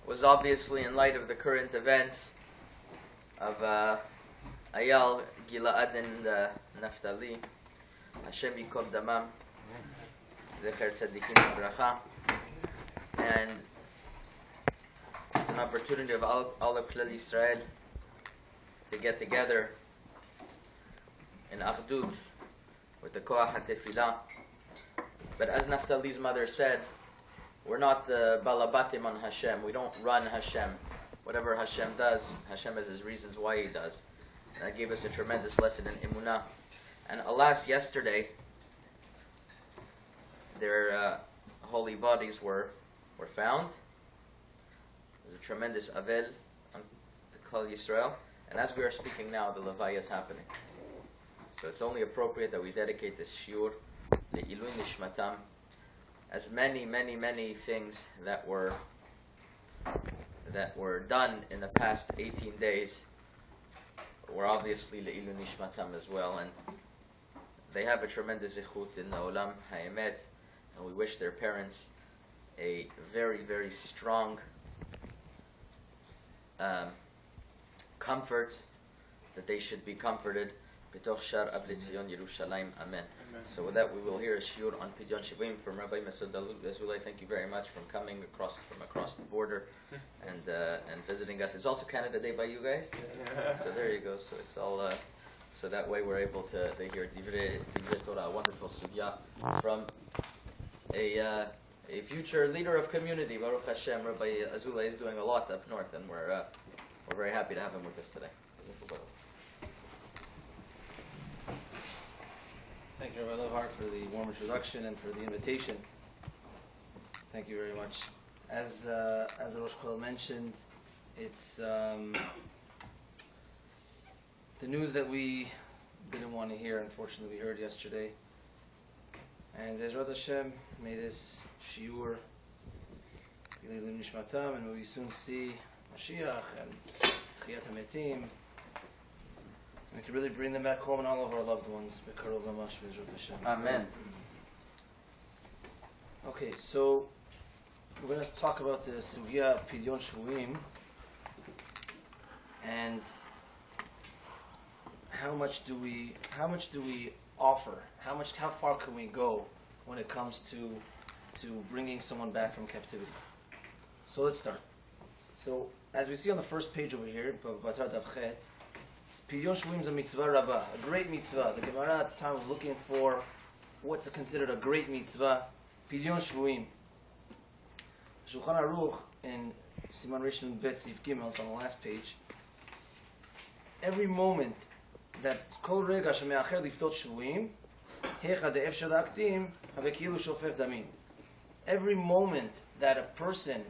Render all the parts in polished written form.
was obviously in light of the current events of Ayal, גיל-עד, and Neftalí. Hashem yikol damam, zecher tzadikim v'bracha. And it's an opportunity of all of Kollel Yisrael to get together in Achdut with the Koach HaTefilah. But as Naftali's mother said, we're not balabatim on Hashem. We don't run Hashem. Whatever Hashem does, Hashem has his reasons why he does. And that gave us a tremendous lesson in Emunah. And alas, yesterday, their holy bodies were found. There's a tremendous Avel on the Kollel Yisrael. And as we are speaking now, the Levaya is happening. So it's only appropriate that we dedicate this Shiur, the Iluy Nishmatam, as many things that were done in the past 18 days were obviously Iluy Nishmatam as well, and they have a tremendous zichut in the Olam Ha'emet, and we wish their parents a very strong comfort, that they should be comforted. B'toch shar av l'Tzion Yerushalayim, amen. So with that, we will hear a shiur on Pidyon Shvuyim from Rabbi Messod Azoulay. Thank you very much for coming across the border and visiting us. It's also Canada Day by you guys. So there you go. So it's all so that way we're able to hear Divrei Torah, a wonderful sugya from a future leader of community. Baruch Hashem, Rabbi Azoulay is doing a lot up north, and we're very happy to have him with us today. Thank you, Rabbi Lohar, for the warm introduction and for the invitation. Thank you very much. As the Rosh Kollel mentioned, it's the news that we didn't want to hear. Unfortunately, we heard yesterday. And Bezrat Hashem, may this Shiur, Iluy Nishmatam, and we soon see Mashiach and Chiyat HaMetim. We can really bring them back home and all of our loved ones. Amen. Okay, so we're going to talk about the sugya of Pidyon Shvuyim and how much do we offer? How far can we go when it comes to bringing someone back from captivity? So let's start. So as we see on the first page over here, Batar Davchet, Pidyon Shvuyim is a mitzvah rabbah, a great mitzvah. The Gemara at the time was looking for what's considered a great mitzvah. Pidyon Shvuyim. Shulchan Aruch in Siman Reish Nun Bet Sif Gimel, it's on the last page. Every moment that kol rega shemeacher liftot shvuyim, hecha de'efshar la'aktim, havekilu shofech damim. Every moment that a person,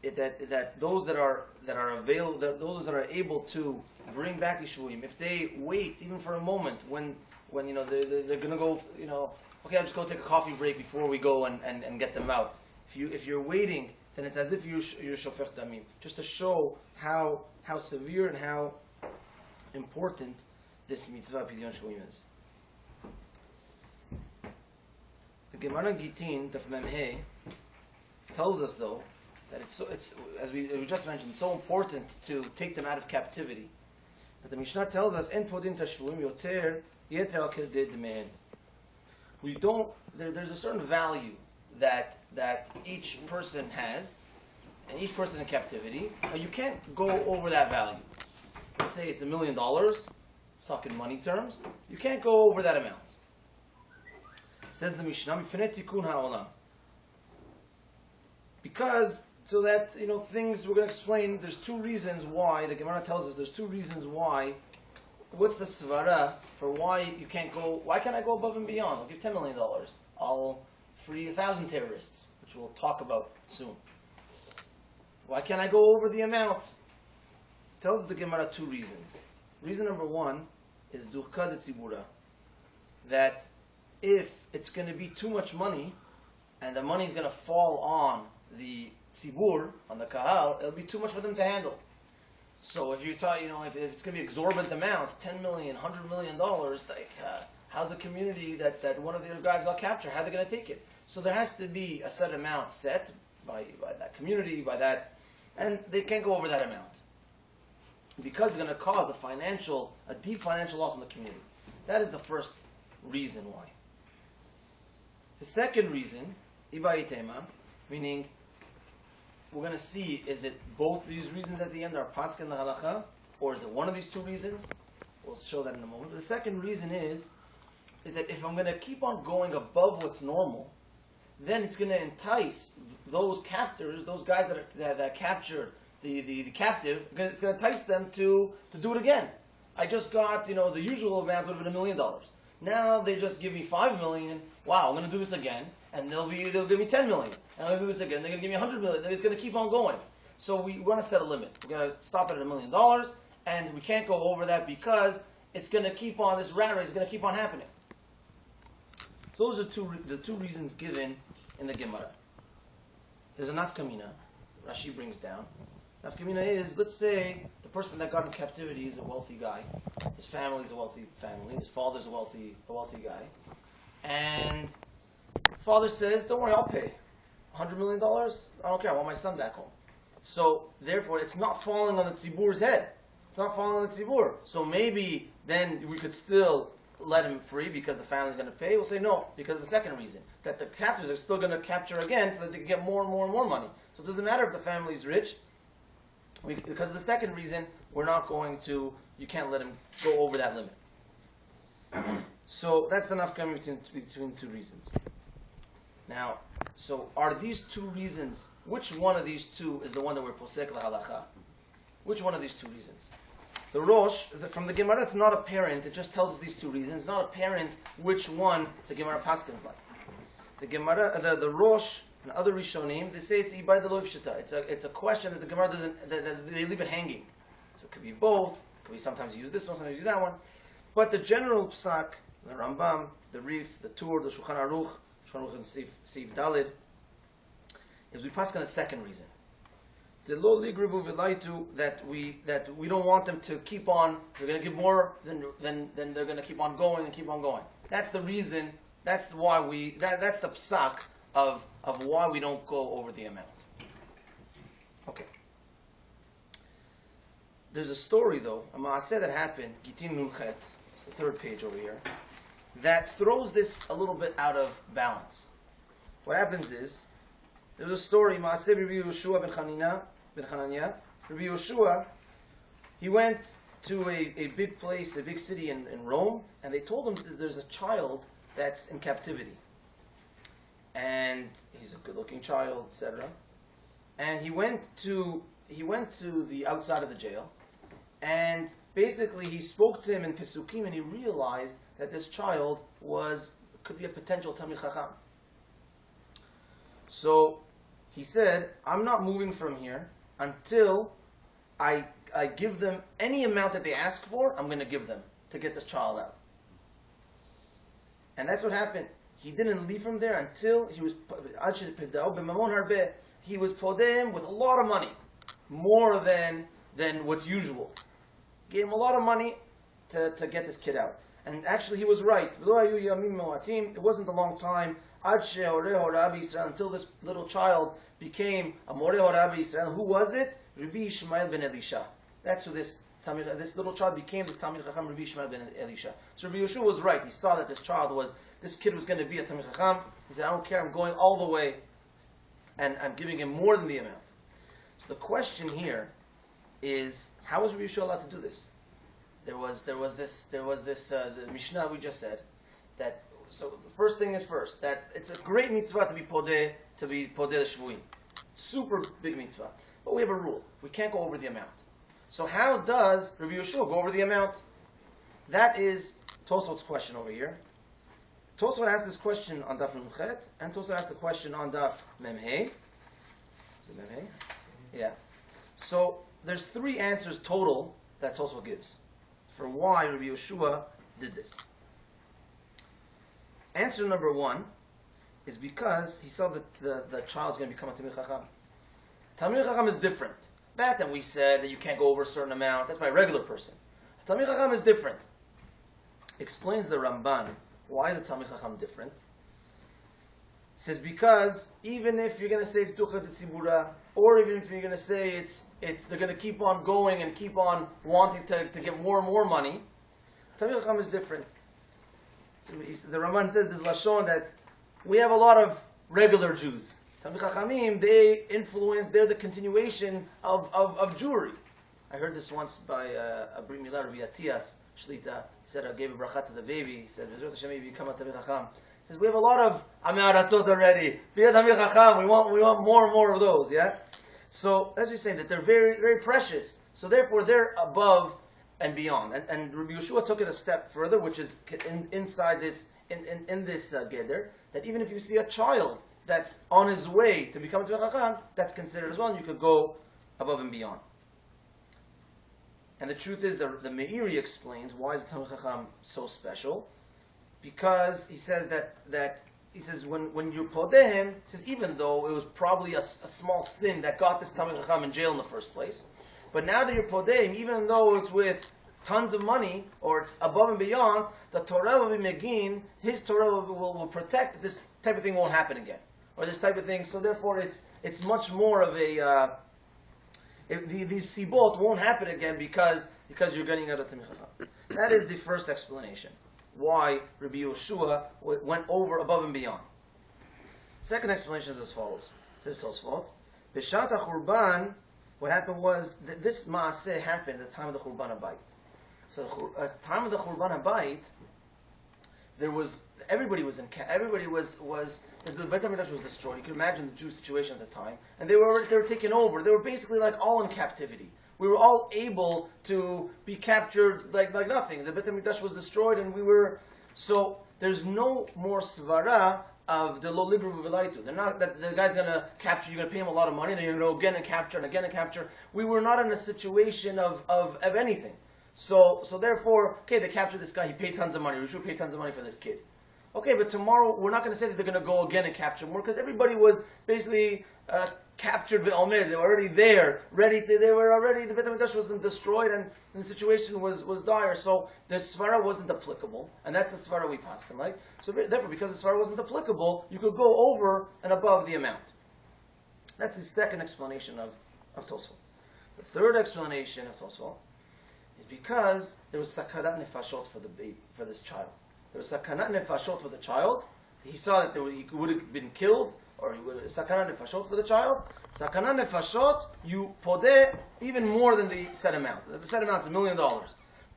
that those that are available, those that are able to bring back the shvuyim, if they wait even for a moment, when they're gonna go, okay, I'll just go take a coffee break before we go and get them out. If you're waiting, then it's as if you're shofech damim, just to show how severe and how important this mitzvah Pidyon Shvuyim is. The Gemara Gitin Daf Mem He tells us though that it's as we just mentioned, so important to take them out of captivity. But the Mishnah tells us, "En podin tashvuyim yoter yeter al keded men." We don't. There's a certain value that each person has, and each person in captivity. But you can't go over that value. Let's say it's $1 million, talking money terms. You can't go over that amount. Says the Mishnah, "Mipnei tikun ha'olam." Because so that things we're going to explain. There's two reasons why the Gemara tells us. There's two reasons why. What's the svara for why you can't go? Why can't I go above and beyond? I'll give $10 million. I'll free 1,000 terrorists, which we'll talk about soon. Why can't I go over the amount? Tells the Gemara two reasons. Reason number one is duchka de tzibura, that if it's going to be too much money, and the money is going to fall on the tzibur, on the kahal, it'll be too much for them to handle. So if you're talking, if it's going to be exorbitant amounts, $10 million, $100 million, how's a community that one of their guys got captured? How are they going to take it? So there has to be a set amount set by that community, by that and they can't go over that amount because it's going to cause a deep financial loss in the community. That is the first reason why. The second reason, iba itema, meaning we're going to see, is it both these reasons at the end are paskin lahalacha, or is it one of these two reasons? We'll show that in a moment. But the second reason is that if I'm going to keep on going above what's normal, then it's going to entice those captors, those guys that capture the captive, it's going to entice them to do it again. I just got, the usual amount would have been $1 million. Now they just give me $5 million. Wow, I'm going to do this again, and they'll give me $10 million. And I'm going to do this again. They're going to give me $100 million. It's going to keep on going. So we want to set a limit. We're going to stop it at $1 million, and we can't go over that because it's going to keep on, this rat race is going to keep on happening. So those are the two reasons given in the Gemara. There's a nafkamina. Rashi brings down. Nafkamina is, let's say, the person that got in captivity is a wealthy guy. His family is a wealthy family. His father's a wealthy guy. And father says, don't worry, I'll pay. $100 million? I don't care. I want my son back home. So, therefore, it's not falling on the tzibur's head. It's not falling on the tzibur. So maybe then we could still let him free because the family's going to pay. We'll say no, because of the second reason, that the captors are still going to capture again so that they can get more and more and more money. So it doesn't matter if the family's rich. Because of the second reason, you can't let him go over that limit. So that's the nafkamina between two reasons. Now, so are these two reasons, which one of these two is the one that we're posek lahalacha? Which one of these two reasons? The Rosh, from the Gemara, it's not apparent. It just tells us these two reasons. It's not apparent which one the Gemara paskins like. The Gemara, the Rosh and other Rishonim, they say it's ibai deloy pshita. It's a question that the Gemara doesn't. They leave it hanging. So it could be both. It could be sometimes use this one, sometimes use that one. But the general psak, the Rambam, the Rif, the Tur, the Shulchan Aruch and Seif Dalid, is we paskin the second reason. The lo ligribu v'laitu, that we don't want them to keep on. They're going to give more, then they're going to keep on going and keep on going. That's the reason. That's why that's the psak of why we don't go over the amount. Okay. There's a story though, a maaseh that happened, Gitin Nunchet, it's the third page over here, that throws this a little bit out of balance. What happens is, there was a story, Maaseh Rabbi Yehoshua ben Hananiah. Rabbi Yehoshua, he went to a big place, a big city in Rome, and they told him that there's a child that's in captivity. And he's a good-looking child, etc. And he went to the outside of the jail, and basically he spoke to him in Pesukim, and he realized that this child could be a potential Talmid Chacham. So he said, I'm not moving from here until I give them any amount that they ask for, I'm going to give them to get this child out. And that's what happened. He didn't leave from there until he was podem with a lot of money, more than what's usual. Gave him a lot of money to get this kid out. And actually he was right. It wasn't a long time until this little child became a Moreh Rabbi Yisrael. Who was it? Rabbi Yishmael ben Elisha. That's who this little child became, this Talmid Chacham, Rabbi Yishmael ben Elisha. So Rabbi Yehoshua was right. He saw that this kid was going to be a Talmid Chacham. He said, I don't care, I'm going all the way, and I'm giving him more than the amount. So the question here is, how was Rabbi Yehoshua allowed to do this? There was this the Mishnah we just said, that, so the first thing is first, that it's a great mitzvah to be podeh Shvuyim. Super big mitzvah. But we have a rule. We can't go over the amount. So how does Rabbi Yehoshua go over the amount? That is Tosfot's question over here. Tosfot asked this question on Daf Nunchet, and Tosfot asked the question on Daf Memhei. Is it Memhei? Yeah. So there's 3 answers total that Tosfot gives for why Rabbi Yehoshua did this. Answer number 1 is because he saw that the child's going to become a Talmid Chacham. Talmid Chacham is different. That we said that you can't go over a certain amount. That's my regular person. Talmid Chacham is different. Explains the Ramban. Why is a Talmid Chacham different? says because even if you're going to say it's ducha de tzibura, or even if you're going to say it's they're going to keep on going and keep on wanting to get more and more money, Talmid Chacham is different. The Raman says this lashon that we have a lot of regular Jews. Talmid Chachamim, they're the continuation of Jewry. I heard this once by Abri Milah Rabbi Atiyas Shlita. He said, I gave a bracha to the baby. He said, Bezrat Hashem, you become a Talmid Chacham. He says, we have a lot of Amei Aratzot already. Be a Talmid Chacham. We want more and more of those, yeah? So, as we say, that they're very, very precious. So therefore, they're above and beyond. And Rabbi Yeshua took it a step further, which is inside this, in this Geder, that even if you see a child that's on his way to become a Talmid Chacham, that's considered as well, and you could go above and beyond. And the truth is, the Meiri explains why is the Talmid Chacham so special, because he says that he says when you podeh him, he says even though it was probably a small sin that got this Talmid Chacham in jail in the first place, but now that you're podeh him, even though it's with tons of money or it's above and beyond, the Torah will be megin, his Torah will protect that this type of thing won't happen again, or this type of thing. So therefore, it's much more of a these sibot won't happen again because you're getting out of Talmid Chacham. That is the first explanation why Rabbi Yeshua went over above and beyond. Second explanation is as follows. It says Tosfot, B'shat HaChurban, what happened was that this Maaseh happened at the time of the Churban HaBayit. So at the time of the Churban HaBayit, everybody was the Beit HaMikdash was destroyed. You can imagine the Jewish situation at the time, and they were taken over. They were basically like all in captivity. We were all able to be captured like nothing. The Beit HaMikdash was destroyed, and so there's no more svara of the lo libru v'velaitu. They're not that the guy's going to capture. You're going to pay him a lot of money. Then you're going to go again and capture and again and capture. We were not in a situation of anything. So therefore, okay, they captured this guy. He paid tons of money. We should pay tons of money for this kid. Okay, but tomorrow we're not going to say that they're going to go again and capture more because everybody was basically captured ve'omer. They were already there, ready to. They were already. The Beit HaMikdash wasn't destroyed, and the situation was dire. So the svara wasn't applicable, and that's the svara we paskin, right? So therefore, because the svara wasn't applicable, you could go over and above the amount. That's the second explanation of Tosfot. The third explanation of Tosfot is because there was sakanat nefashot for this child. There was sakanat nefashot for the child. He saw that he would have been killed, or he would have sakanat nefashot for the child. Sakanat nefashot, you podeh even more than the set amount. The set amount is $1 million.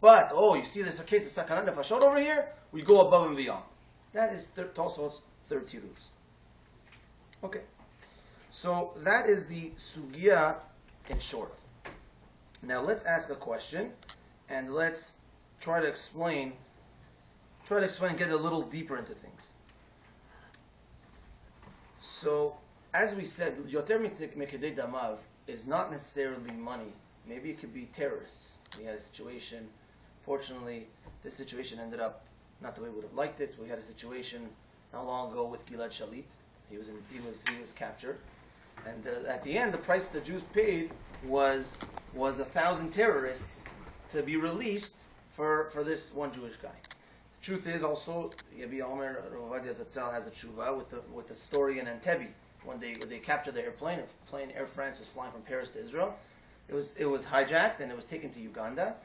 But, you see there's a case of sakanat nefashot over here, we go above and beyond. That is Tosfot's third tirutz. Okay. So that is the sugya in short. Now let's ask a question, and let's try to explain, and get a little deeper into things. So, as we said, Yoter Mekedei Damav is not necessarily money. Maybe it could be terrorists. We had a situation, fortunately, this situation ended up not the way we would have liked it. We had a situation not long ago with גיל-עד Shalit. He was captured. And at the end, the price the Jews paid was 1,000 terrorists to be released for this one Jewish guy. The truth is also, Yabi Omer Ravadi Zatzal has a tshuva with the story in Entebbe when they captured the airplane. Air France was flying from Paris to Israel. It was hijacked and it was taken to Uganda,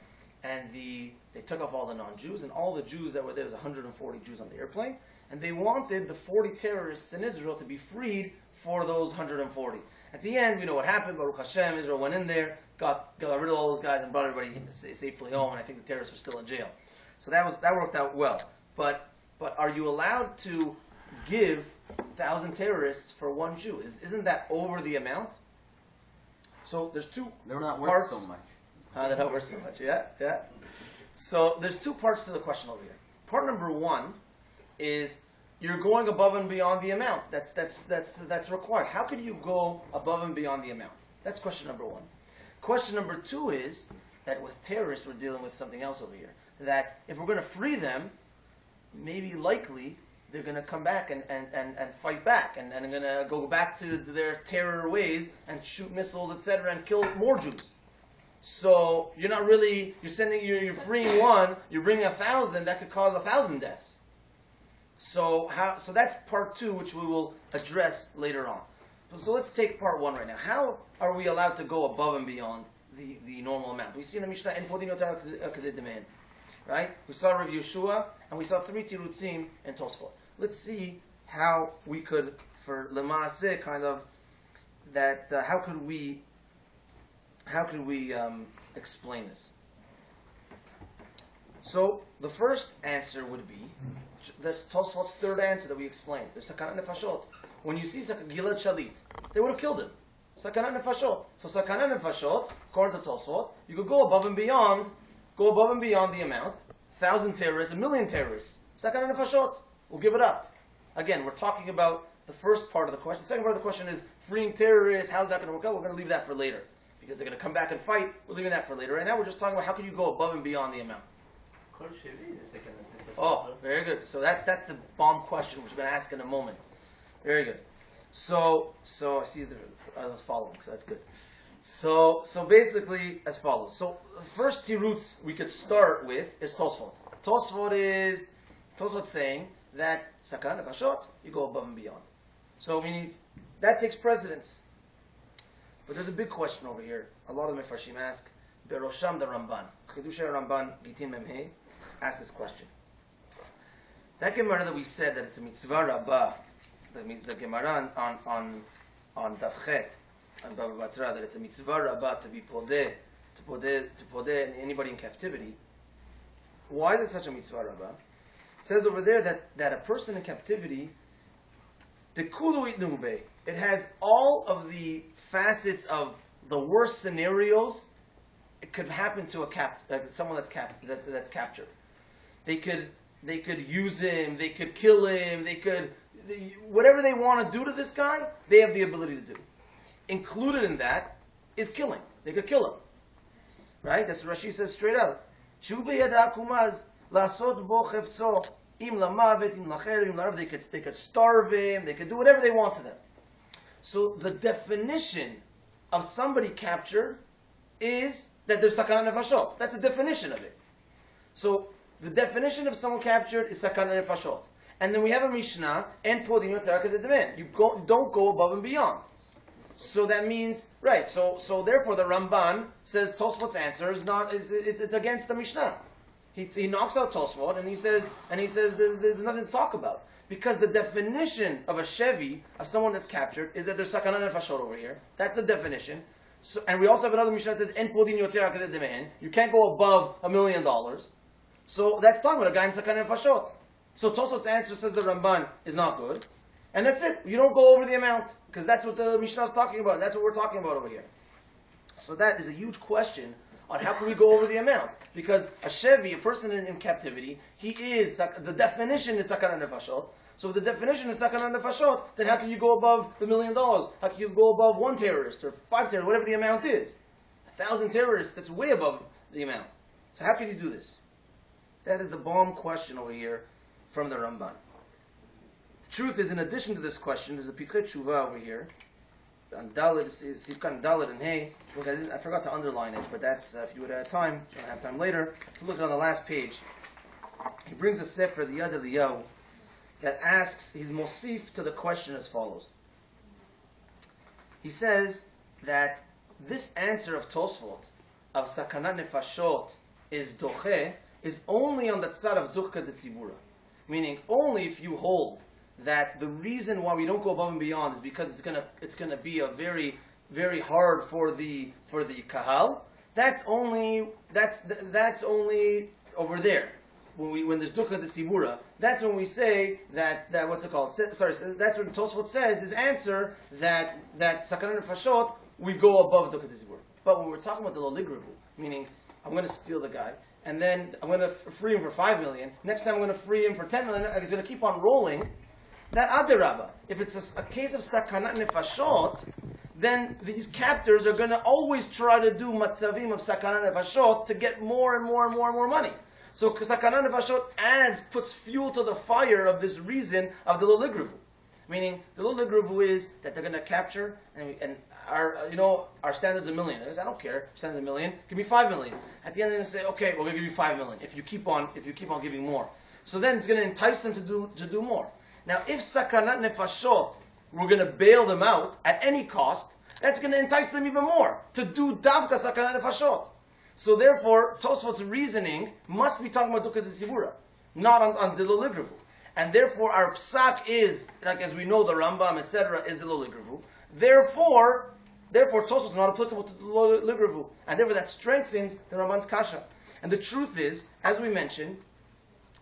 and they took off all the non-Jews, and all the Jews that were there, was 140 Jews on the airplane, and they wanted the 40 terrorists in Israel to be freed for those 140. At the end, we know what happened. Baruch Hashem, Israel went in there, got rid of all those guys, and brought everybody safely home. And I think the terrorists were still in jail. So that worked out well. But are you allowed to give 1,000 terrorists for one Jew? Isn't that over the amount? So there's two parts. They're not worth so much. They're not worth so much. Yeah. So there's two parts to the question over here. Part number one is you're going above and beyond the amount that's required. How could you go above and beyond the amount? That's question number one. Question number two is that with terrorists we're dealing with something else over here. That if we're going to free them, likely they're going to come back and fight back and going to go back to their terror ways and shoot missiles, etc., and kill more Jews. So you're freeing one, you're bringing 1,000, that could cause 1,000 deaths. So that's part 2, which we will address later on. So let's take part 1 right now. How are we allowed to go above and beyond the normal amount? We see in the Mishnah, "En podin yoter kedei demain." Right? We saw Rav Yeshua, and we saw 3 tirutzim and Tosfot. Let's see how we could, for Lemaaseh, kind of, that how could we explain this? So the first answer would be this Tosfot's third answer that we explained. The Sakanat Nefashot. When you see גיל-עד Shalit, they would have killed him. Sakanat Nefashot. So Sakanat Nefashot, according to Tosfot, you could go above and beyond the amount. 1,000 terrorists, 1,000,000 terrorists. Sakanat Nefashot. We'll give it up. Again, we're talking about the first part of the question. The second part of the question is freeing terrorists. How's that going to work out? We're going to leave that for later. Because they're going to come back and fight. We're leaving that for later. Right now we're just talking about how can you go above and beyond the amount. Oh, very good. So that's the bomb question which we're going to ask in a moment. Very good. So I see I was following, so that's good. So basically as follows. So the first tirutz we could start with is Tosfot. Tosfot saying that Sakanat Nefashot, you go above and beyond. So meaning that takes precedence. But there's a big question over here. A lot of the Mefarshim ask, Berosham the Ramban. Chidushay Ramban Gitin Memhei asked this question. That Gemara that we said that it's a mitzvah rabbah, the Gemara on Davchet, on Bava Batra, that it's a mitzvah rabbah to be podeh anybody in captivity. Why is it such a mitzvah rabbah? It says over there that a person in captivity, the kulu itnube, it has all of the facets of the worst scenarios. It could happen to someone that's captured. They could use him. They could kill him. Whatever they want to do to this guy, they have the ability to do. Included in that is killing. They could kill him. Right? That's what Rashi says straight out. They could starve him. They could do whatever they want to them. So the definition of somebody captured is that there's Sakanat Nefashot. That's the definition of it. So the definition of someone captured is Sakanat Nefashot. And then we have a Mishnah, and Pidyon yoter kedei demain. You don't go above and beyond. So that means, right, so therefore the Ramban says Tosfot's answer is not, it's against the Mishnah. He knocks out Tosfot and he says there's nothing to talk about. Because the definition of a Shevi, of someone that's captured, is that there's Sakanat Nefashot over here. That's the definition. So, and we also have another Mishnah that says, En Pidyon yoter kedei demain. You can't go above $1 million. So that's talking about a guy in Sakanat Nefashot. So Tosfot's answer says the Ramban is not good. And that's it. You don't go over the amount. Because that's what the Mishnah is talking about. That's what we're talking about over here. So that is a huge question on how can we go over the amount. Because a Shevi, a person in captivity, the definition is Sakanat Nefashot. So if the definition is Sakanat Nefashot, then how can you go above $1 million? How can you go above 1 terrorist or 5 terrorists, whatever the amount is? 1,000 terrorists, that's way above the amount. So how can you do this? That is the bomb question over here from the Ramban. The truth is, in addition to this question, there's a Pitchet Tshuva over here, on Dalet, Sivkan Dalet and Hey. Look, I forgot to underline it, but that's, if you would have time, if you don't have time later, to look at it on the last page. He brings a sefer, the Yad Eliyahu, that asks, he's mosif to the question as follows. He says that this answer of Tosfot, of Sakanat Nefashot, is doche, is only on the tzad of duchka de tzibura. Meaning, only if you hold that the reason why we don't go above and beyond is because it's gonna be a very, very hard for the kahal. That's only over there. When there's dukkha de tzibura, that's when we say that what's it called? That's when Tosfot says his answer that Sakanat Nefashot we go above dukkha de tzibura. But when we're talking about the loligrivu, meaning I'm going to steal the guy, and then I'm going to free him for 5 million. Next time I'm going to free him for 10 million. He's going to keep on rolling. That aderabba. If it's a case of Sakanat Nefashot, then these captors are going to always try to do matzavim of Sakanat Nefashot to get more and more and more and more money. So Sakanat Nefashot puts fuel to the fire of this reason of the loligrivu. Meaning, the loligrivu is that they're going to capture, and our standard's $1 million. I don't care. Standard's $1 million. Give me $5 million. At the end, they're going to say, okay, we're going to give you $5 million if you keep on giving more. So then it's going to entice them to do more. Now, if sakanat nefashot, we're going to bail them out at any cost, that's going to entice them even more to do davka sakanat nefashot. So therefore, Tosfot's reasoning must be talking about dukkha d'tzibura, not on the ligravu. And therefore, our psak is, like as we know, the Rambam, etc., is the ligravu. Therefore, Tosfot is not applicable to the ligravu. And therefore, that strengthens the Ramban's kasha. And the truth is, as we mentioned,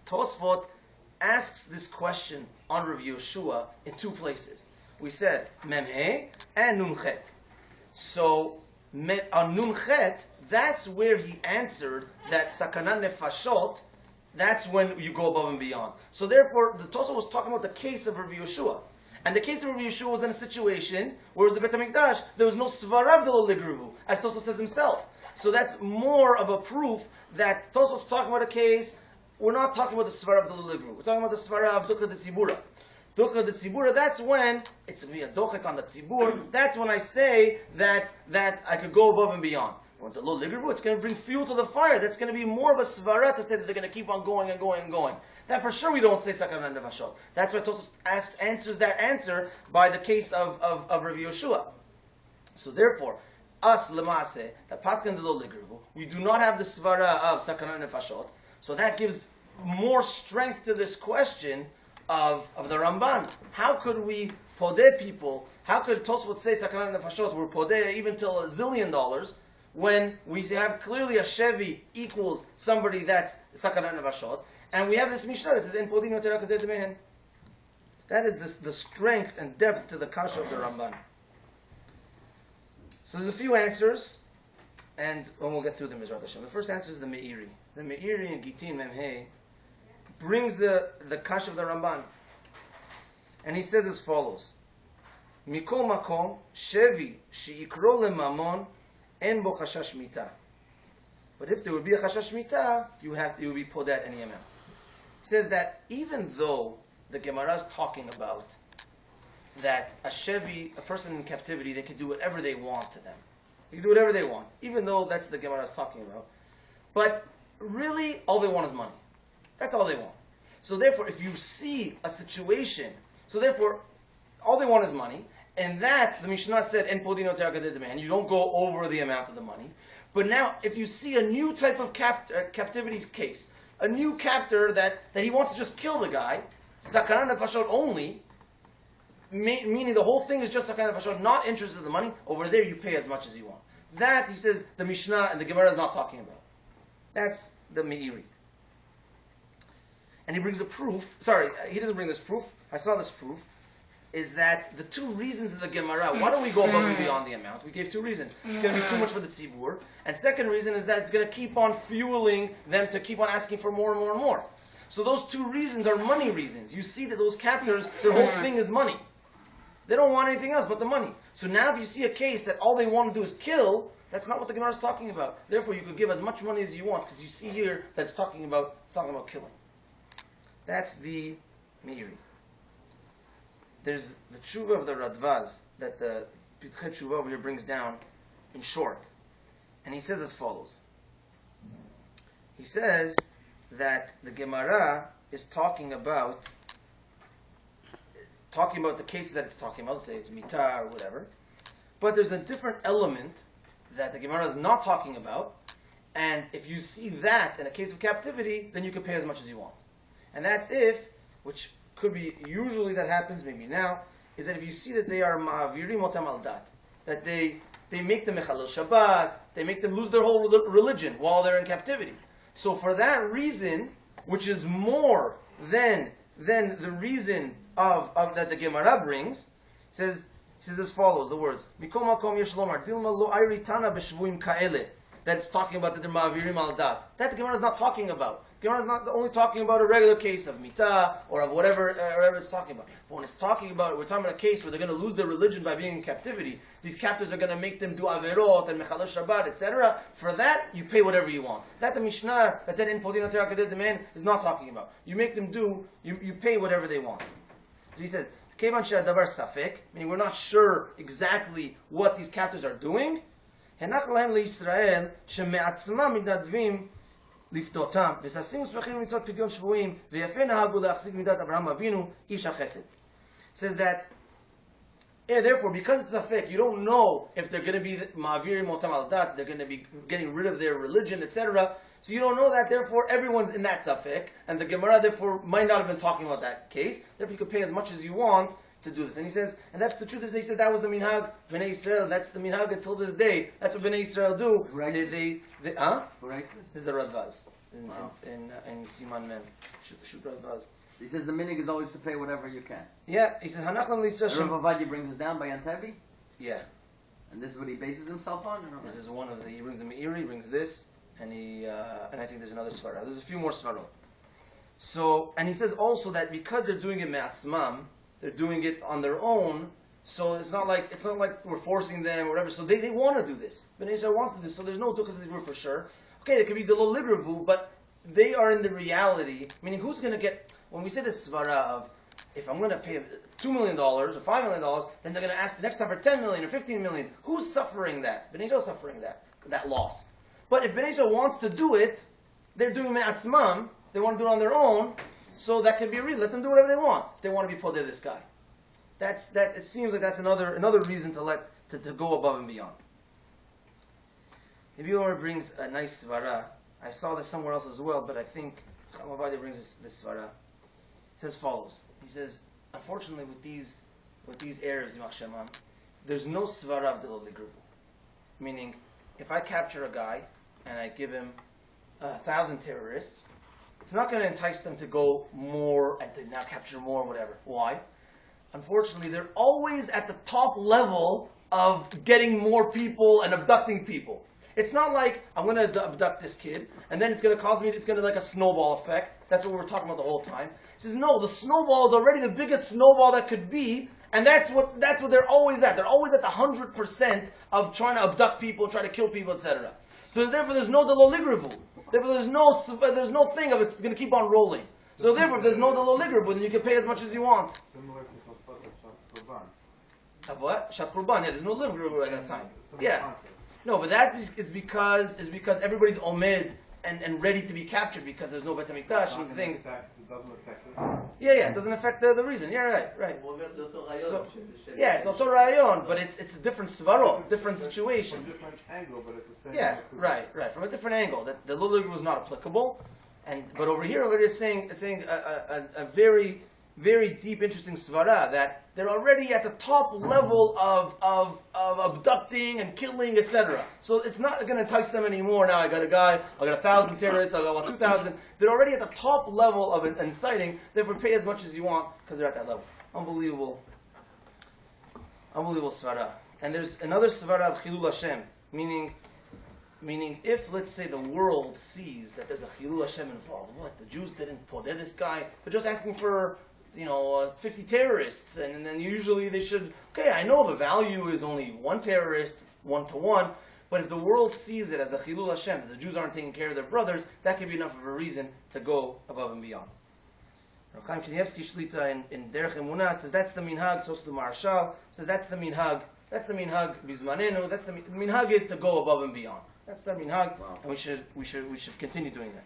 Tosfot asks this question on Rav Yehoshua in two places. We said Memhe and Nunchet. So on Nunchet, that's where he answered that Sakanat Nefashot. That's when you go above and beyond. So therefore, the Tosfot was talking about the case of Rav Yehoshua. And the case of Rav Yehoshua was in a situation where it was the Bet HaMikdash, there was no Svarav de lo Ligruvu, as Tosfot says himself. So that's more of a proof that Tosfot's talking about a case. We're not talking about the Svara of the Ligru. We're talking about the Svara of Dukkha D'Tzibura. Dukkha D'Tzibura, that's when it's a dochek on the Tzibur. That's when I say that I could go above and beyond. When the Lo Ligru, it's going to bring fuel to the fire. That's going to be more of a Svara to say that they're going to keep on going and going and going. That for sure we don't say Sakanat Nefashot. That's why Tosfos answers that answer by the case of Rav Yehoshua. So therefore, us Lemase, that Paskan the Lo Ligru, we do not have the Svara of Sakanat Nefashot. So that gives more strength to this question of the Ramban. How could we podeh people? How could Tosfot say Sakanat Nefashot, we're podeh even till $1 zillion, when we have clearly a Shevi equals somebody that's Sakanat Nefashot, and we have this Mishnah that says En Pidyon Terah Kadeh Mehen. That is the strength and depth to the kasha of the Ramban. So there's a few answers, and we'll get through them, Mizrat Hashem. The first answer is the Meiri. The Meiri in Gitin Memhei brings the kasha of the Ramban. And he says as follows. Mikol makom shevi sheikro lemamon en bo chashash mita. But if there would be a chashash mita, you would be podeh at any amount. He says that even though the Gemara is talking about that a shevi, a person in captivity, they can do whatever they want to them. They can do whatever they want, even though that's what the Gemara is talking about. But really, all they want is money. That's all they want. So therefore, if you see a situation, all they want is money, and that, the Mishnah said, En Pidyon Terah Kadeh Mehen, you don't go over the amount of the money. But now, if you see a new type of captivity case, a new captor that he wants to just kill the guy, Sakanat Nefashot only, meaning the whole thing is just Sakanat Nefashot, not interested in the money, over there you pay as much as you want. That, he says, the Mishnah and the Gemara is not talking about. That's the Meiri. And he brings a proof, he doesn't bring this proof, I saw this proof, is that the two reasons of the Gemara, why don't we go above and beyond the amount? We gave two reasons. It's going to be too much for the tzibur. And second reason is that it's going to keep on fueling them to keep on asking for more and more and more. So those two reasons are money reasons. You see that those captors, their whole thing is money. They don't want anything else but the money. So now if you see a case that all they want to do is kill, that's not what the Gemara is talking about. Therefore you could give as much money as you want, because you see here that it's talking about killing. That's the Meiri. There's the tshuva of the Radvaz that the Pitchet Tshuva over here brings down in short. And he says as follows. He says that the Gemara is talking about the cases that it's talking about, say it's Mita or whatever. But there's a different element that the Gemara is not talking about. And if you see that in a case of captivity, then you can pay as much as you want. And that's if, which could be usually that happens, maybe now, is that if you see that they are ma'avirim otam al dat, that they make them mechalel Shabbat, they make them lose their whole religion while they're in captivity. So for that reason, which is more than the reason of that the Gemara brings, says as follows, the words, Mikol makom yesh lomar, dilma lo ayri tana b'shvuyim ka'ele, that it's talking about that they're ma'avirim al dat. That the Gemara is not talking about. Gemara is not only talking about a regular case of mita or of whatever it's talking about. But when it's talking about, we're talking about a case where they're going to lose their religion by being in captivity. These captors are going to make them do averot and mechalot Shabbat, etc. For that, you pay whatever you want. That the Mishnah that said in Pidyon Terah Kadeh Mehen is not talking about. You make them do, you pay whatever they want. So he says, Kevan she'adavar safek, meaning we're not sure exactly what these captors are doing. Henach lahem leYisrael sheme'atzmam midnadvim לפתותם, וששים ושמחים במצוות פדיון שבויים, ויפה נהגו להחזיק מידת אברהם אבינו, איש החסד. Says that, therefore, because it's a fake, you don't know if they're going to be ma'avirim otam al dat, they're going to be getting rid of their religion, etc. So you don't know that, therefore everyone's in that safek, and the Gemara therefore might not have been talking about that case. Therefore you could pay as much as you want to do this. And he says, and that's the truth is, they said that was the minhag Bnei Israel, that's the minhag until this day. That's what Bnei Israel do. Who writes this? This is the Radvaz in Siman Mem. Shoot Radvaz. He says the minig is always to pay whatever you can. Yeah, he says Hanachlam L'Yisrael. Rav Avadia brings us down by Yantevi? Yeah. And this is what he bases himself on? This is one of the, he brings the Meiri, he brings this, and I think there's another Svara. There's a few more Svarot. So, and he says also that because they're doing it me'atzmam, they're doing it on their own, so it's not like we're forcing them or whatever, so they want to do this. Bnei Israel wants to do this, so there's no dukkha for sure. Okay, there could be the loligravu, but they are in the reality, meaning who's going to get, when we say the svara of, if I'm going to pay $2 million or $5 million, then they're going to ask the next time for $10 million or $15 million. Who's suffering that? Bnei Israel suffering that loss. But if Bnei Israel wants to do it, they're doing me'atzmam, they want to do it on their own, so that can be real. Let them do whatever they want if they want to be podeh this guy. It seems like that's another reason to go above and beyond. Maybe Omer brings a nice svara. I saw this somewhere else as well, but I think Chacham Ovadia brings this svara. He says as follows. He says, unfortunately, with these Arabs, Yimach Shemam, there's no svara of Delol. Meaning, if I capture a guy and I give him 1,000 terrorists, it's not going to entice them to go more and to now capture more, whatever. Why? Unfortunately, they're always at the top level of getting more people and abducting people. It's not like I'm going to abduct this kid and then it's going to like a snowball effect. That's what we're talking about the whole time. He says, no, the snowball is already the biggest snowball that could be, and that's what they're always at. They're always at the 100% of trying to abduct people, try to kill people, etc. So therefore, there's no deloligravu. Therefore, there's no thing of it's going to keep on rolling. So therefore, if there's no deloligravu, then you can pay as much as you want. Similar to Shat Kurban. Of what? Shat Kurban. Yeah, there's no ligravu at that time. Yeah. No, but that is because everybody's omed and ready to be captured because there's no Bet HaMikdash and things. It doesn't affect it. Yeah, it doesn't affect the reason. Yeah, right. So, yeah, it's also rayon, but it's a different svarot, different situation. From a different angle, but it's the same. Yeah, right. From a different angle, that the lulav was not applicable, but over here it is saying a very, very deep, interesting svara that they're already at the top level of abducting and killing, etc. So it's not going to entice them anymore. Now I got a guy, I got 1,000 terrorists, I got 2,000. They're already at the top level of inciting. Therefore, pay as much as you want because they're at that level. Unbelievable svara. And there's another svara of Chilul Hashem, meaning if, let's say, the world sees that there's a Chilul Hashem involved, what, the Jews didn't podeh this guy, they're just asking for 50 terrorists, and then usually they should, okay, I know the value is only one terrorist, 1-to-1, but if the world sees it as a Chilul Hashem, that the Jews aren't taking care of their brothers, that could be enough of a reason to go above and beyond. Rav Chaim Kanievsky Shlita in Derech Emunah says that's the minhag, so the Marshal says that's the minhag bizmanenu, the minhag is to go above and beyond. That's the minhag, wow. And we should continue doing that.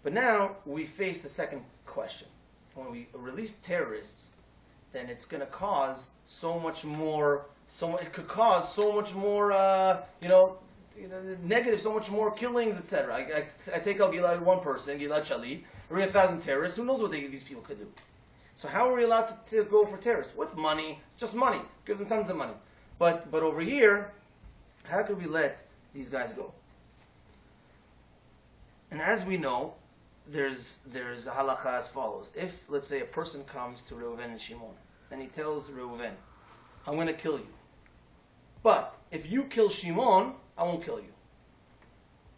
But now we face the second question. When we release terrorists, then it's going to cause so much more. It could cause so much more, negative, so much more killings, etc. I take out גיל-עד, one person, גיל-עד Shalit, bring 1,000 terrorists. Who knows what these people could do? So how are we allowed to go for terrorists? With money. It's just money. Give them tons of money. But over here, how could we let these guys go? And as we know, there's a halacha as follows. If, let's say, a person comes to Reuven and Shimon, and he tells Reuven, I'm going to kill you. But if you kill Shimon, I won't kill you.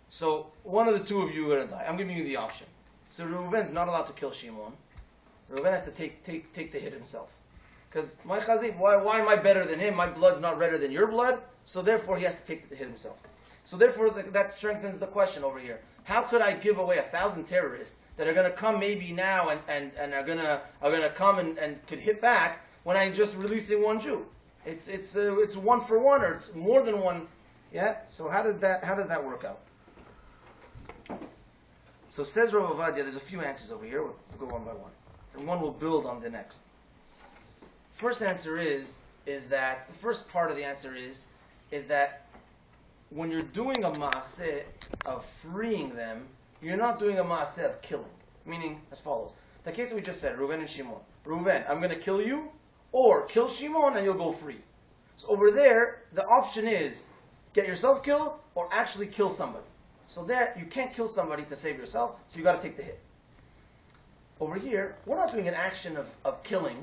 So one of the two of you are going to die. I'm giving you the option. So Reuven's not allowed to kill Shimon. Reuven has to take the hit himself. Because my chazit, why am I better than him? My blood's not redder than your blood. So therefore he has to take the hit himself. So therefore that strengthens the question over here. How could I give away 1,000 terrorists that are going to come maybe now and are going to come and could hit back when I'm just releasing one Jew? It's 1 for 1 or it's more than one. Yeah. So how does that work out? So says Rav Ovadia, there's a few answers over here. We'll go one by one. And one will build on the next. First answer is that, the first part of the answer is that when you're doing a maaseh of freeing them, you're not doing a maaseh of killing. Meaning, as follows. The case that we just said, Reuven and Shimon. Reuven, I'm going to kill you, or kill Shimon and you'll go free. So over there, the option is get yourself killed or actually kill somebody. So that you can't kill somebody to save yourself, so you got to take the hit. Over here, we're not doing an action of killing.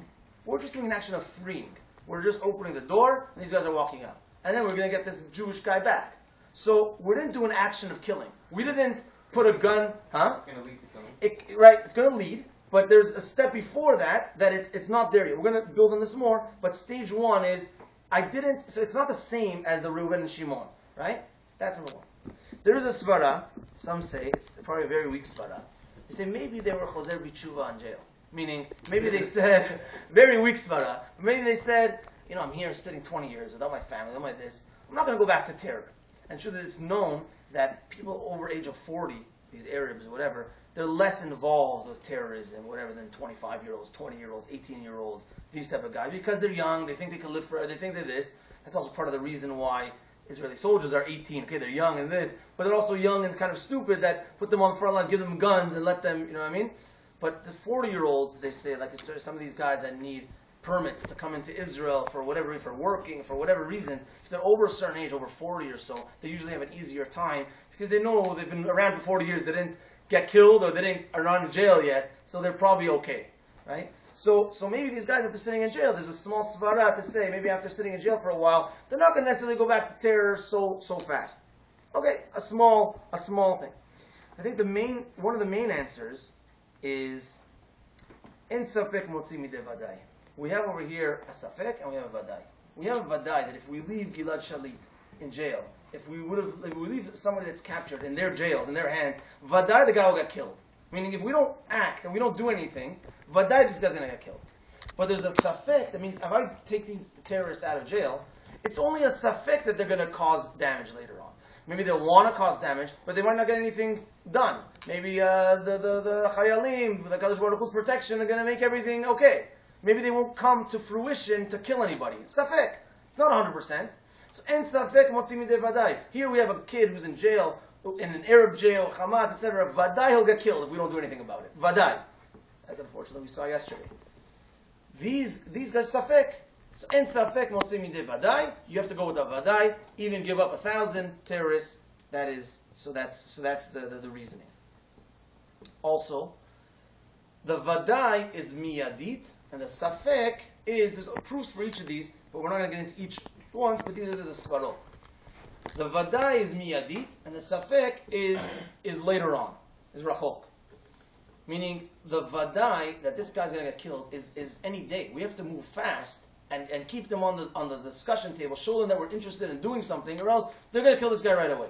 We're just doing an action of freeing. We're just opening the door, and these guys are walking out. And then we're going to get this Jewish guy back. So we didn't do an action of killing. We didn't put a gun, It's going to lead to killing. Right, it's going to lead, but there's a step before that it's not there yet. We're going to build on this more, but stage one is, so it's not the same as the Reuven and Shimon, right? That's number one. There is a svara, some say, it's probably a very weak svara. They say maybe they were choser b'tshuva in jail. Meaning, maybe they said, very weak svara, but maybe they said, I'm here sitting 20 years without my family, without my this, I'm not going to go back to terror. And sure that it's known that people over age of 40, these Arabs or whatever, they're less involved with terrorism, whatever, than 25-year-olds, 20-year-olds, 18-year-olds, these type of guys. Because they're young, they think they can live forever, they think they're this. That's also part of the reason why Israeli soldiers are 18. Okay, they're young and this, but they're also young and kind of stupid that put them on the front lines, give them guns and let them, you know what I mean? But the 40-year-olds, they say, like some of these guys that need permits to come into Israel for whatever, for working, for whatever reasons, if they're over a certain age, over 40 or so, they usually have an easier time because they know they've been around for 40 years, they didn't get killed or are not in jail yet, so they're probably okay, right? So maybe these guys, if they're sitting in jail, there's a small svara to say, maybe after sitting in jail for a while, they're not going to necessarily go back to terror so fast. Okay, a small thing. I think one of the main answers is in safek motzi midei vadai. We have over here a safek and we have a vadai. We have a vadai that if we leave גיל-עד shalit in jail, if we leave somebody that's captured in their jails, in their hands, vadai the guy will get killed. Meaning if we don't act and we don't do anything, vadai this guy's going to get killed. But there's a safek, that means if I take these terrorists out of jail, it's only a safek that they're going to cause damage later on. Maybe they'll want to cause damage, but they might not get anything done. Maybe the chayalim, the Kadosh Baruch Hu's protection, are going to make everything okay. Maybe they won't come to fruition to kill anybody. Safek. It's not 100%. So, en safek motzi midei vadai. Here we have a kid who's in jail, in an Arab jail, Hamas, etc. Vadai, he'll get killed if we don't do anything about it. Vadai. As unfortunately we saw yesterday. These guys safek. So en safek motzi midei vadai. You have to go with the vadai. Even give up 1,000 terrorists. That's the reasoning. Also, the vadai is miyadit, and the safek is, there's proofs for each of these, but we're not going to get into each ones, but these are the svarot. The vadai is miyadit, and the safek is later on, is rachok. Meaning, the vadai, that this guy's going to get killed, is any day. We have to move fast and keep them on the discussion table, show them that we're interested in doing something, or else they're going to kill this guy right away.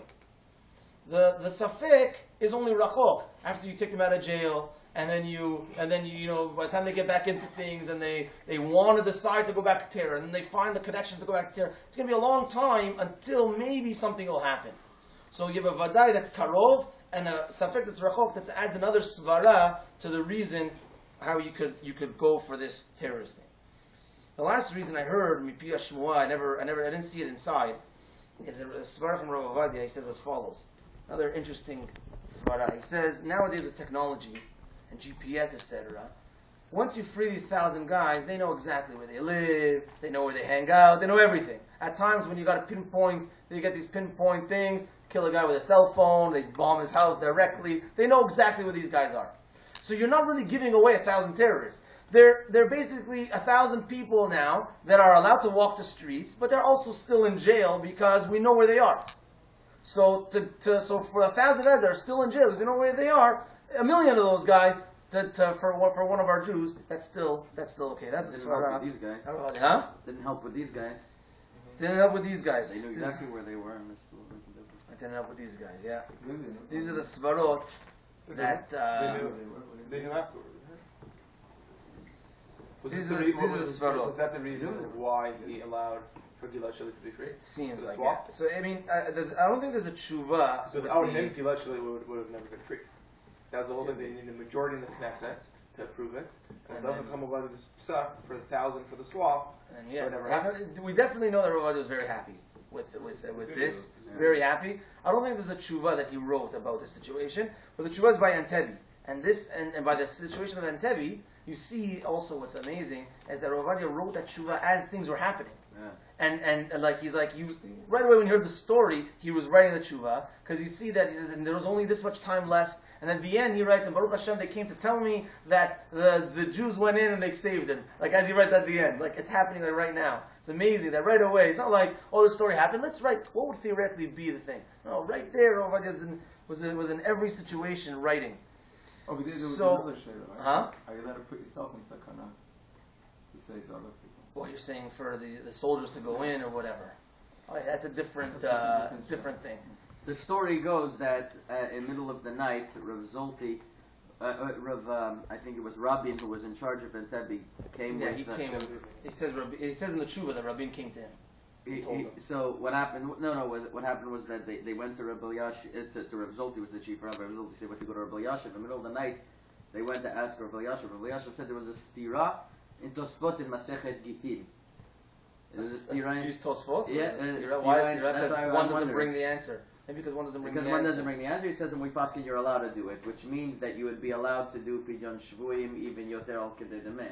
The safek is only rachok, after you take them out of jail, and then you by the time they get back into things and they want to decide to go back to terror, and then they find the connections to go back to terror, it's going to be a long time until maybe something will happen. So you have a vadai that's karov, and a safek that's rachok that adds another svara to the reason how you could go for this terrorist thing. The last reason I heard mipi shmua, I didn't see it inside, is a svara from Rav Ovadia. He says as follows. Another interesting svara. He says nowadays with technology and GPS, etc., once you free these 1,000 guys, they know exactly where they live, they know where they hang out, they know everything. At times when you got to pinpoint, they get these pinpoint things, kill a guy with a cell phone, they bomb his house directly, they know exactly where these guys are. So you're not really giving away 1,000 terrorists. They're basically 1,000 people now that are allowed to walk the streets, but they're also still in jail because we know where they are. So for 1,000 guys that are still in jail because they know where they are, 1,000,000 of those guys for one of our Jews, that's still okay. That's a svara. Didn't help with these guys. Huh? Didn't help with these guys. Didn't help with these guys. They knew exactly where they were, and they still It didn't help with these guys. Yeah. Really? These are the svarot that. They knew afterwards. These are the svarot. Was that the reason why he allowed for גיל-עד shalit to be free? It seems like swap? it. So I mean, I don't think there's a tshuva. So our name גיל-עד shalit would have never been free. That was the whole thing. They needed a majority in the Knesset to approve it. And And the then- come about this psak for the 1,000 for the swap. And yeah, Whatever I know- we definitely know that Rav Ovadia was very happy with this. Yeah. Very happy. I don't think there's a tshuva that he wrote about this situation, but the tshuva is by Antebi. And this and by the situation of Antebi, you see also what's amazing is that Rav Ovadia wrote that tshuva as things were happening. Yeah. And like he right away when you heard the story, he was writing the tshuva because you see that he says, and there was only this much time left. And at the end, he writes, and Baruch Hashem, they came to tell me that the Jews went in and they saved him. Like as he writes at the end, like it's happening like right now. It's amazing that right away. It's not like, oh, this story happened. Let's write what would theoretically be the thing. No, right there, was in every situation writing. Oh, but there was So- another shayla, right? Huh? Are you allowed to put yourself in sakana to save the other people? What you're saying for the soldiers to go in or whatever. Oh, yeah, that's a different thing. The story goes that in the middle of the night, Rav Zolti, I think it was Rabin who was in charge of Entebbe, came Yeah, with. he came. He says in the tshuva that Rabin came to him. told him. So what happened? What happened was that they went to Rabbi Yashiv, to Rav Zolti, was the chief rabbi. Rav Zolti said what to go to Rabbi Yashiv. In the middle of the night, they went to ask Rabbi Yashiv. Rabbi Yashiv said there was a stira in Tosfot in Masechet Gitin. These Tosfot? Yeah, Why is stira? that's Because why I'm one doesn't wondering. bring the answer. Maybe because one doesn't bring Because the one answer. doesn't bring the answer, he says in Paskin you're allowed to do it, which means that you would be allowed to do Pidyon Shvuyim even Yoter al Kedei Demen.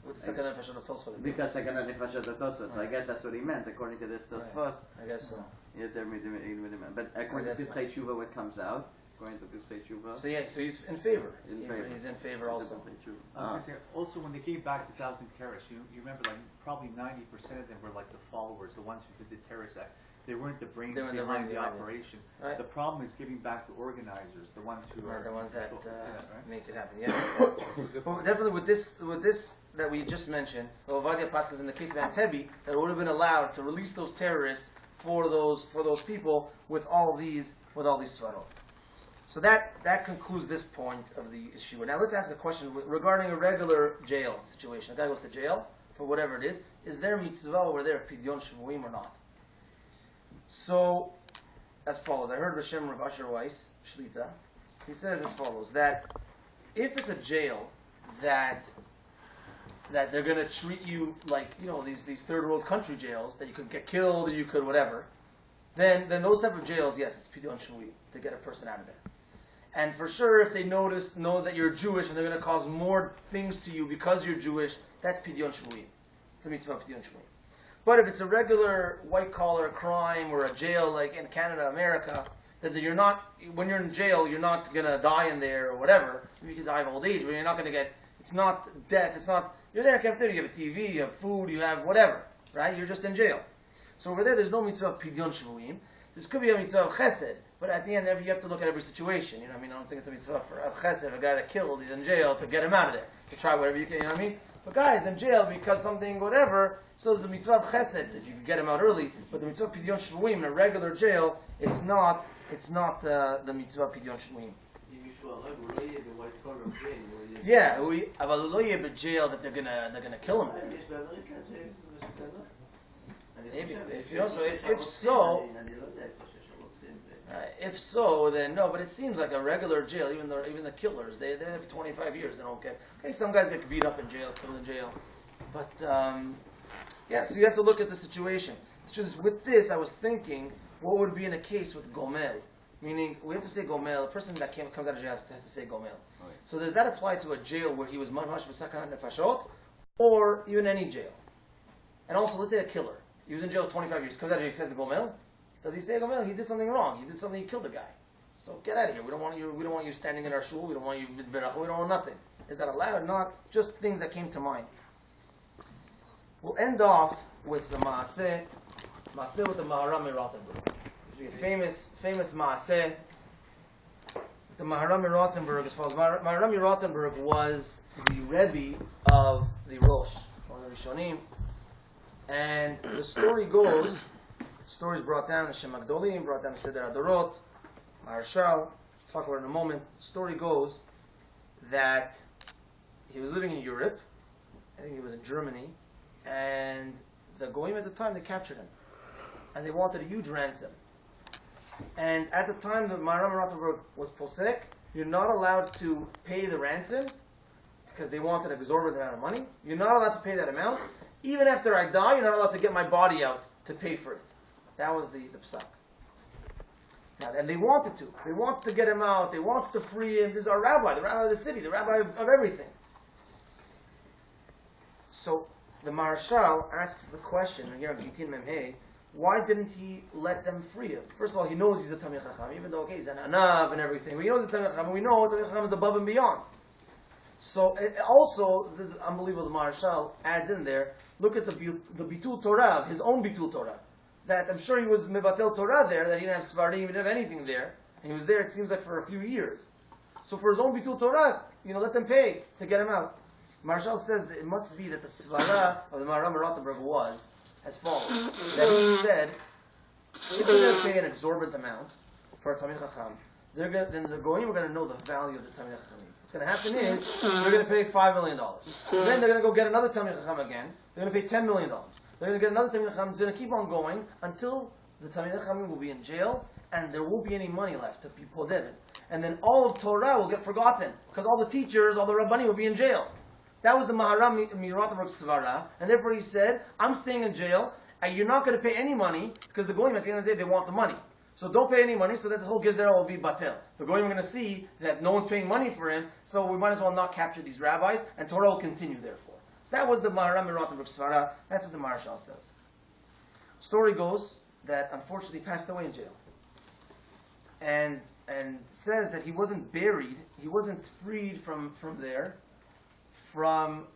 With the second nefesh of Tosfot. Because second nefashat Tosfot. So I guess that's what he meant according to this Tosfot. I guess so. Yoter Midemen. But according to Pischei Tshuva, what comes out? According to Pischei Tshuva. So yeah, so he's in favor. In favor. He's in favor also. I was going to say, also when they came back to 1,000 terrorists, you remember like probably 90% of them were like the followers, the ones who did the terrorist act. They weren't the brains They weren't the behind brains the behind it. operation. Right. The problem is giving back the organizers, the ones who are The ones that right? make it happen. Yeah. Well, definitely with this that we just mentioned, Ovadia Paskas in the case of Antebi, that it would have been allowed to release those terrorists for those people with all these svarot. So that concludes this point of the issue. Now let's ask a question regarding a regular jail situation. A guy goes to jail for whatever it is. Is there mitzvah over there, Pidyon Shvuyim or not? So, as follows. I heard Hashem Rav Asher Weiss, shlita. He says as follows, that if it's a jail that they're going to treat you like, these third world country jails, that you could get killed or you could whatever, then those type of jails, yes, it's Pidyon Shvuyim, to get a person out of there. And for sure, if they know that you're Jewish and they're going to cause more things to you because you're Jewish, that's Pidyon Shvuyim. It's a mitzvah Pidyon Shvuyim. But if it's a regular white-collar crime or a jail like in Canada, America, that you're not, when you're in jail, you're not going to die in there or whatever. You can die of old age, but you're not going to get, it's not death, you're there in captivity, you have a TV, you have food, you have whatever, right? You're just in jail. So over there's no mitzvah of Pidyon Shvuyim. This could be a mitzvah of chesed, but at the end, you have to look at every situation. You know what I mean? I don't think it's a mitzvah of chesed. A guy that killed, he's in jail, to get him out of there, to try whatever you can. You know what I mean? If a guy is in jail because something whatever, so there's a mitzvah of chesed that you can get him out early. But the mitzvah of Pidyon Shvuyim in a regular jail, it's not the mitzvah of Pidyon Shvuyim. Yeah, אבל הוא לא יהיה בjail that they're gonna kill him there. If so, then no. But it seems like a regular jail. Even the killers, they there for 25 years. They don't get. Okay, some guys get beat up in jail, killed in jail. But yeah, so you have to look at the situation. The truth is, with this, I was thinking, what would be in a case with gomel? Meaning, we have to say gomel. A person that comes out of jail has to say gomel. Right. So does that apply to a jail where he was mamash v'sakanat nefashot, or even any jail? And also, let's say a killer. He was in jail 25 years. Comes out of jail, he says gomel. Does he say gomel? He did something wrong. He did something. He killed a guy. So get out of here. We don't want you. We don't want you standing in our shul. We don't want you b'berach. We don't want nothing. Is that allowed? Not just things that came to mind. We'll end off with the maaseh with the Maharam Rothenburg. This will be a famous maaseh. The Maharam Rothenburg is follows. Maharam Rothenburg was the Rebbe of the Rosh, one of the Rishonim, and the story goes. The story is brought down. Hashem Agdolim brought down Seder Adorot, Maharshal. Talk about it in a moment. The story goes that he was living in Europe. I think he was in Germany, and the Goyim at the time, they captured him, and they wanted a huge ransom. And at the time, the Maharam Rothenburg was posek You're not allowed to pay the ransom because they want an exorbitant amount of money. You're not allowed to pay that amount. Even after I die, you're not allowed to get my body out to pay for it. That was the psak. Now, and they wanted to. They wanted to get him out. They wanted to free him. This is our rabbi, the rabbi of the city, the rabbi of everything. So the Marshal asks the question here in Gitin Memhei, why didn't he let them free him? First of all, he knows he's a Talmid Chacham, even though he's an Anav and everything. But he knows he's a Talmid Chacham, and we know Talmid Chacham is above and beyond. So also, this is unbelievable. The Marshal adds in there. Look at the Bitul Torah, his own Bitul Torah. That I'm sure he was Mevatel Torah there. That he didn't have Svarim, he didn't have anything there, and he was there. It seems like for a few years. So for his own Bitul Torah, let them pay to get him out. Marshal says that it must be that the Svara of the Maharam Rottenberg was as follows: that he said, if they're going to pay an exorbitant amount for a Talmid Chacham, then the Goyim are going to know the value of the Talmid Chacham. What's going to happen is they're going to pay $5 million. Then they're going to go get another Talmid Chacham again. They're going to pay $10 million. They're going to get another Talmid Chacham. It's going to keep on going until the Talmid Chacham will be in jail and there won't be any money left to be poded. And then all of Torah will get forgotten because all the teachers, all the Rabbani will be in jail. That was the Maharam Mirottenberg Svara, and therefore he said, I'm staying in jail, and you're not going to pay any money, because the Goyim at the end of the day, they want the money. So don't pay any money, so that this whole Gezerah will be batel. The Goyim are going to see that no one's paying money for him, so we might as well not capture these rabbis, and Torah will continue therefore. So that was the Maharam Mirottenberg Svara. That's what the Marshal says. Story goes that unfortunately he passed away in jail. And says that he wasn't buried, he wasn't freed from there, from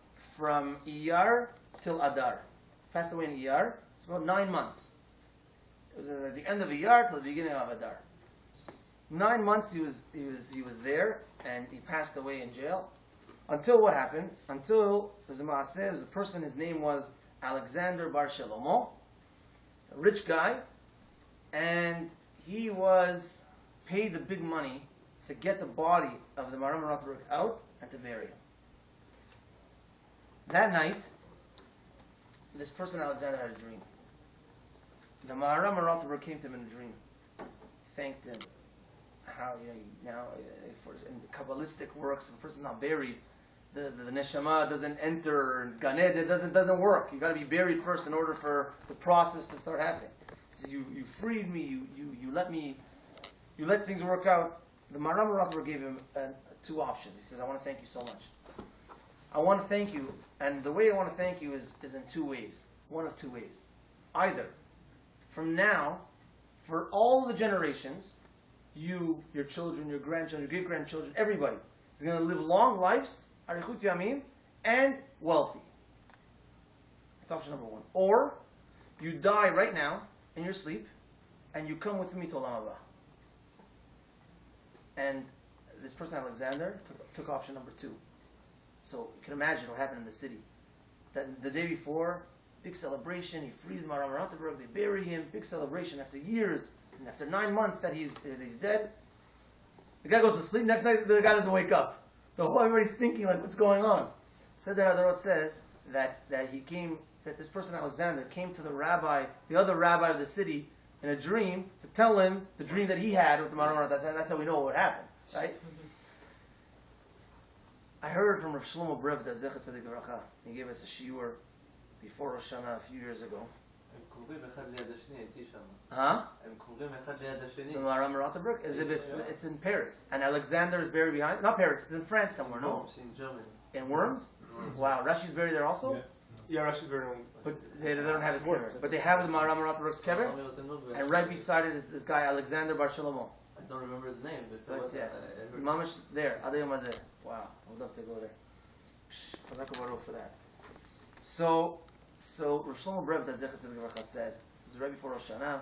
Iyar till Adar. Passed away in Iyar. It's about 9 months. It was at the end of Iyar till the beginning of Adar. 9 months he was there, and he passed away in jail. Until what happened? Until there's a maaseh. There's a person. His name was Alexander Bar Shlomo, a rich guy, and he was paid the big money to get the body of the Maharam Rottenberg out and to bury him. That night, this person Alexander had a dream. The Maharam Rottenberg came to him in a dream, thanked him. How for in Kabbalistic works, if a person's not buried, the neshama doesn't enter Gan Eden. It doesn't work. You got to be buried first in order for the process to start happening. He says, you freed me. You let things work out. The Maharam Rottenberg gave him 2 options. He says, I want to thank you so much. I want to thank you, and the way I want to thank you is in 2 ways. One of 2 ways. Either, from now, for all the generations, you, your children, your grandchildren, your great-grandchildren, everybody is going to live long lives, arichut yamim, and wealthy. That's option number 1. Or, you die right now, in your sleep, and you come with me to Olam Haba. And this person, Alexander, took option number 2. So you can imagine what happened in the city. That the day before, big celebration, he frees Maharam Rottenberg, they bury him, big celebration after years, and after 9 months that he's dead. The guy goes to sleep, next night the guy doesn't wake up. Everybody's thinking like, what's going on? Seder Hadarot says that this person Alexander came to the other rabbi of the city in a dream to tell him the dream that he had with the Maharam Rottenberg. That's how we know what happened, right? I heard from Rav Shlomo Brevda, Zecher Tzaddik V'Bracha. He gave us a Shiur before Rosh Hashanah a few years ago. Huh? The Maharam Rottenberg? It's in Paris. And Alexander is buried behind. Not Paris, it's in France somewhere, no? in Germany. In Worms? Wow, Rashi's buried there also? Yeah, Rashi's buried in. But they don't have his kever. But they have the Maharam Rottenberg's kever. And right beside it is this guy, Alexander Bar Shlomo. I don't remember his name, But yeah, Mamash there, Adayom Hazeh. Wow, I would love to go there. Chazak Baruch for that. So Rav Shlomo Brevda Zecher Tzaddik V'Bracha said, this is right before Rosh Hashanah.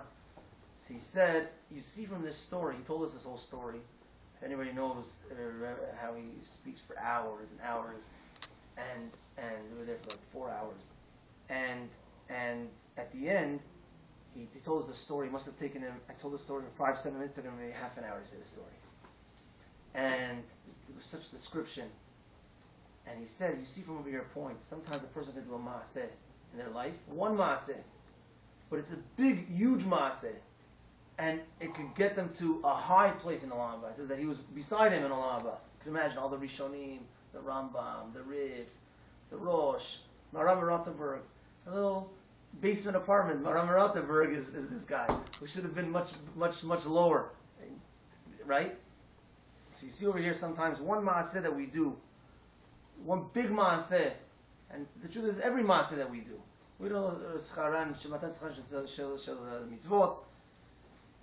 So he said, you see from this story, he told us this whole story. If anybody knows how he speaks for hours and hours, and we were there for like 4 hours, and at the end, he told us the story. It must have taken him. I told the story in 5-7 minutes. It took him maybe half an hour to say the story. And it was such a description. And he said, you see from over your point, sometimes a person can do a maaseh in their life, one maaseh, but it's a big, huge maaseh, and it could get them to a high place in Olam Haba. It says that he was beside him in Olam Haba. You can imagine all the Rishonim, the Rambam, the Rif, the Rosh, Maram Rothenberg, a little basement apartment. Maram Rothenberg is this guy who should have been much lower, right? So you see over here sometimes one maaseh that we do, one big maaseh, and the truth is every maaseh that we do. We don't scharan, shematan scharan shel mitzvot.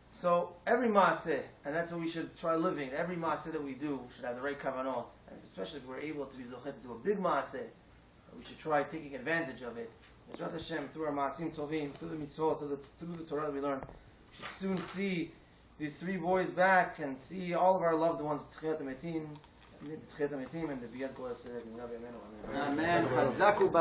So every maaseh, and that's what we should try living. Every maaseh that we do should have the right kavanot, and especially if we're able to be zochet to do a big maaseh, we should try taking advantage of it. Yisrael Hashem, through our maasim tovim, through the mitzvot, through the Torah that we learn, we should soon see these three boys back and see all of our loved ones, Tchiyat HaMetim, and the Biyad Kolat Tzedek, Amen. Amen. Chazak u'baruch.